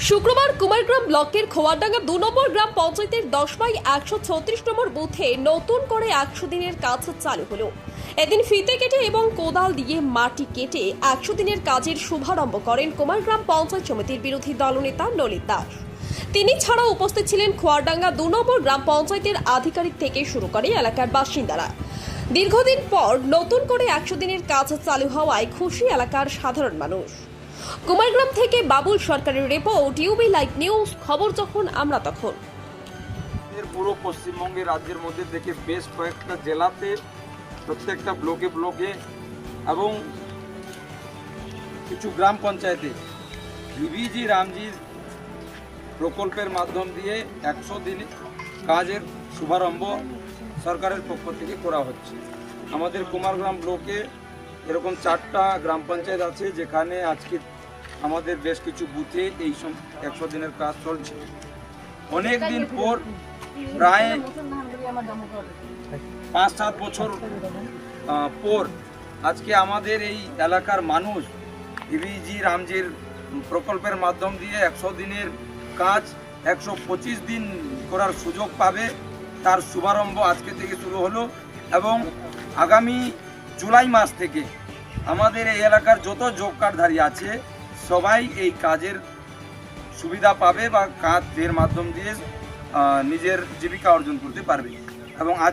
শুক্রবার কুমারগ্রাম ব্লকের খোয়ারডাঙ্গা ২ নম্বর গ্রাম পঞ্চায়েতের ১০/১৩৬ নম্বর বুথে নতুন করে ১০০ দিনের কাজ চালু হলো। এদিন ফিতে কেটে এবং কোদাল দিয়ে মাটি কেটে ১০০ দিনের কাজের শুভারম্ভ করেন কুমারগ্রাম পঞ্চায়েত সমিতির বিরোধী দলনেতা ললিত দাস। তিনি ছাড়াও উপস্থিত ছিলেন খোয়ারডাঙ্গা ২ নম্বর গ্রাম পঞ্চায়েতের আধিকারিক থেকে শুরু করে এলাকার বাসিন্দারা। দীর্ঘদিন পর নতুন করে ১০০ দিনের কাজ চালু হওয়ায় খুশি এলাকার সাধারণ মানুষ। কুমারগ্রাম থেকে বাবুল সরকারের রিপোর্ট, ইউবি লাইভ নিউজ। খবর যখন আমরা তখন। পুরো পশ্চিমবঙ্গের রাজ্যের মধ্যে থেকে বেশ কয়েকটা জেলাতে প্রত্যেকটা ব্লকে ব্লকে এবং কিছু গ্রাম পঞ্চায়েতে ভিভিজি রামজি প্রকল্পের মাধ্যম দিয়ে ১০০ দিন কাজের শুভারম্ভ সরকারের পক্ষ থেকে করা হচ্ছে। আমাদের কুমারগ্রাম ব্লকে এরকম 4টা গ্রাম পঞ্চায়েত আছে যেখানে আজকে আমাদের বেশ কিছু বুথে এই ১০০ দিনের কাজ চলছে। অনেক দিন পর, প্রায় ৫-৭ বছর পর আজকে আমাদের এই এলাকার মানুষ ভিভিজি রামজির প্রকল্পের মাধ্যম দিয়ে ১০০ দিনের কাজ ১২৫ দিন করার সুযোগ পাবে। তার শুভারম্ভ আজকে থেকে শুরু হলো এবং আগামী জুলাই মাস থেকে আমাদের এই এলাকার যত জব কার্ডধারী আছে সবাই এই কাজের সুবিধা পাবে বা কাজের মাধ্যম দিয়ে নিজের জীবিকা অর্জন করতে পারবে। এবং আজ